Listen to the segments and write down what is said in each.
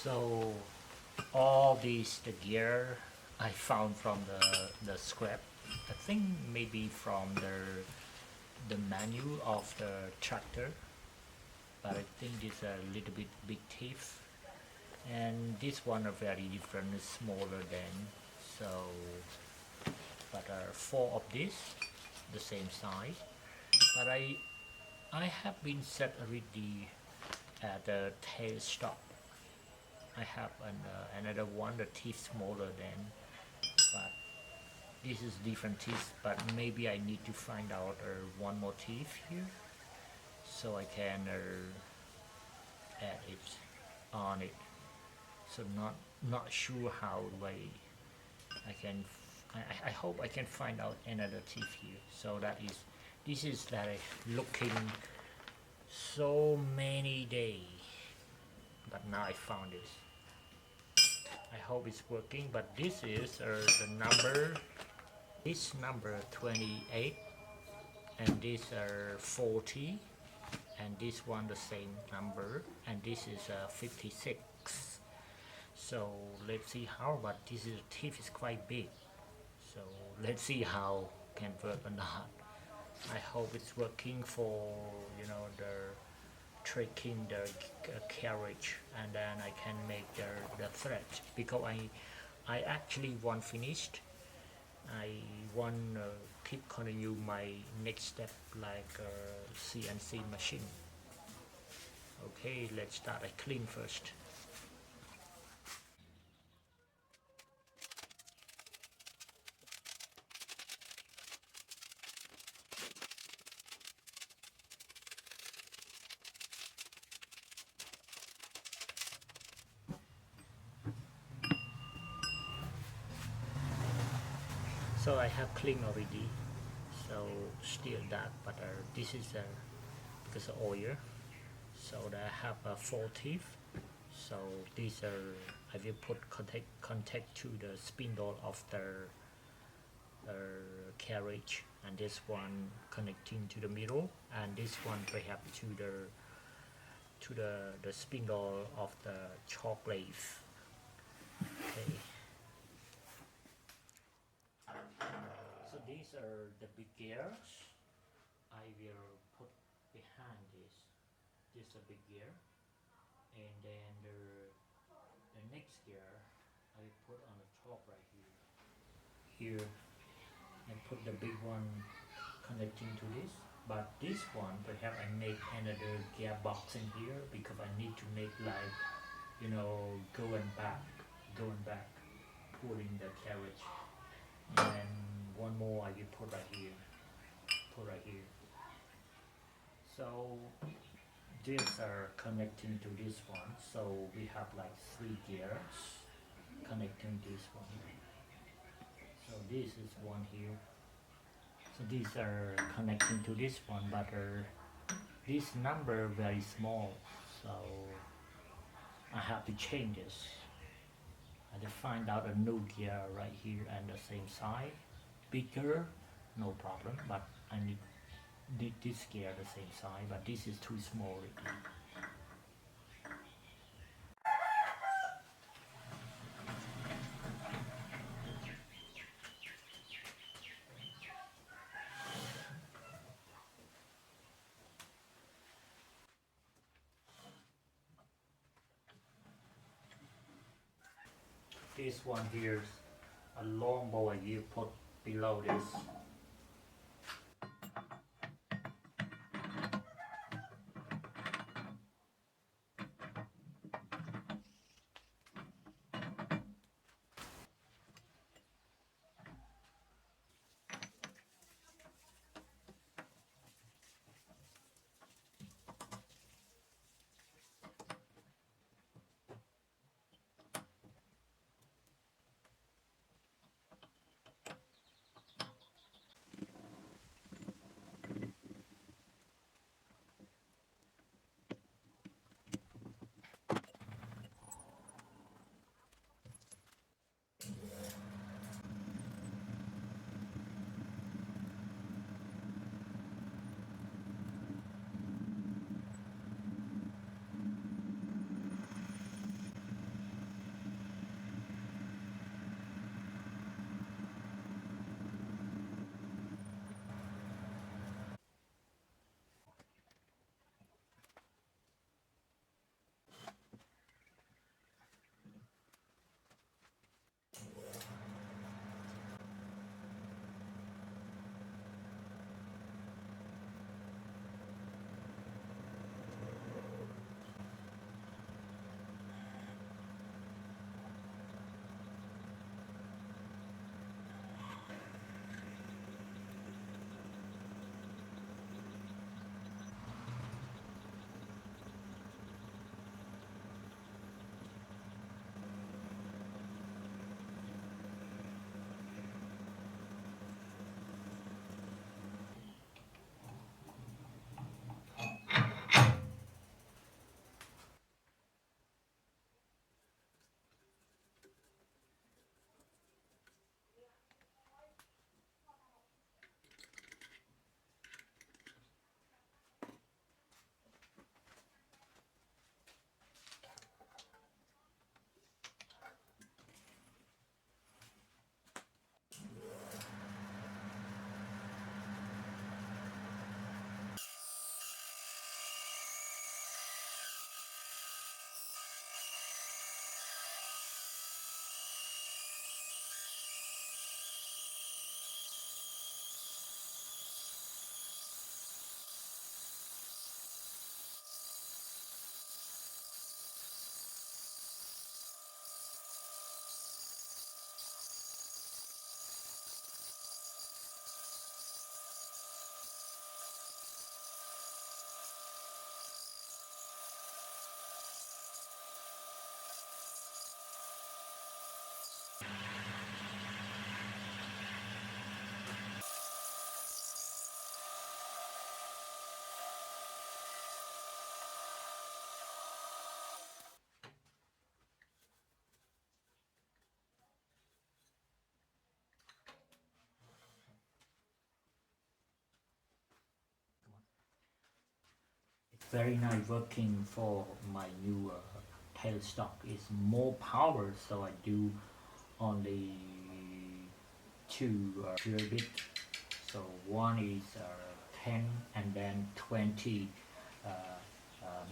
So all the gear I found from the scrap. I think maybe from the manual of the tractor, but I think this a little bit big teeth, and this one are very different, smaller than. So, but four of this, the same size. But I have been set already at the tail stop. I have another one, the teeth smaller than, but this is different teeth. But maybe I need to find out one more teeth here, so I can add it on it. So not sure how do I can I hope I can find out another teeth here. So that is this is that looking so many days, but now I found this. I hope it's working. But this is the number. This number 28, and these are 40, and this one the same number, and this is 56. So let's see how. But this is teeth is quite big. So let's see how can work or not. I hope it's working for the tracking the carriage, and then I can make the thread, because I actually want finished. I want keep continue my next step like CNC machine. Okay, let's start. I clean first. So I have cleaned already, so still dark, but this is because of oil. So I have 4 teeth. So these are I will put contact to the spindle of the carriage, and this one connecting to the middle, and this one perhaps to the spindle of the chalk lathe. Okay. So these are the big gears. I will put behind this. This is a big gear, and then the next gear I will put on the top right here. Here, and put the big one connecting to this. But this one, perhaps I make another gearbox in here, because I need to make like going back, pulling the carriage. And one more I will put right here. So these are connecting to this one. So we have like 3 gears connecting this one. So this is one here. So these are connecting to this one, but this number very small. So I have to change this. I have to find out a new gear right here and the same size. Bigger, no problem, but I need this gear the same size, but this is too small. This one here is a long bowl you put below this. very nice working for my new tailstock. It's more power, so I do only two drill bit. So one is 10 and then 20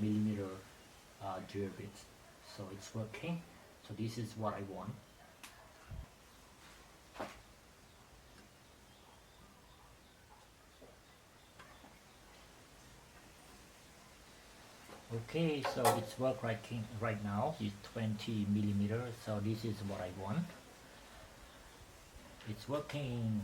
millimeter drill bits. So it's working. So this is what I want. Okay, so it's right now. It's 20 millimeters. So this is what I want. It's working.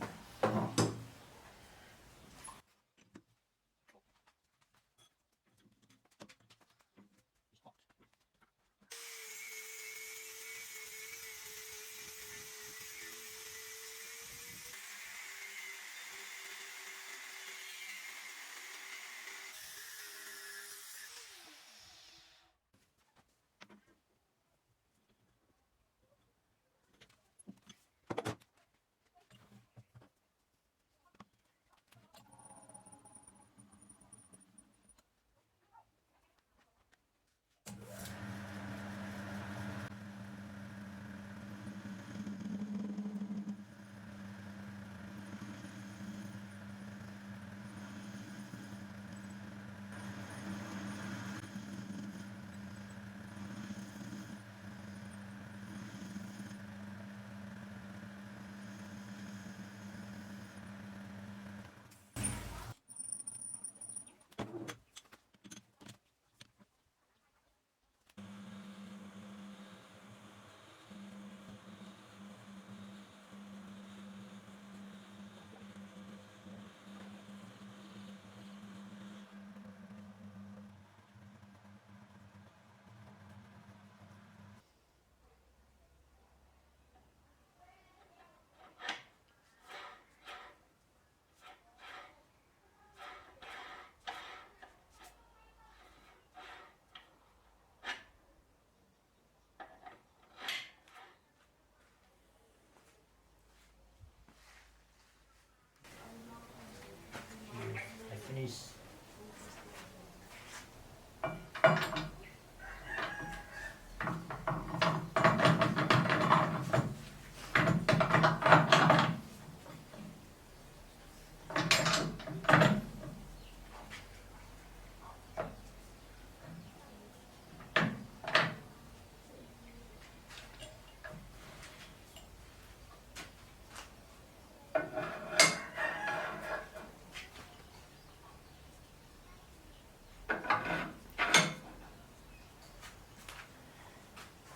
I finished.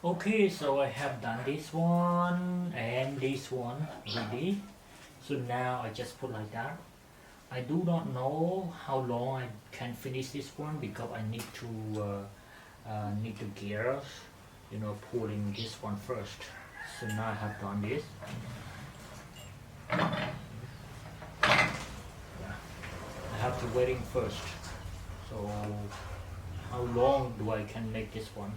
Okay, so I have done this one and this one ready. So now I just put like that. I do not know how long I can finish this one because I need to gear, pulling this one first. So now I have done this. I have to waiting first. So how long do I can make this one?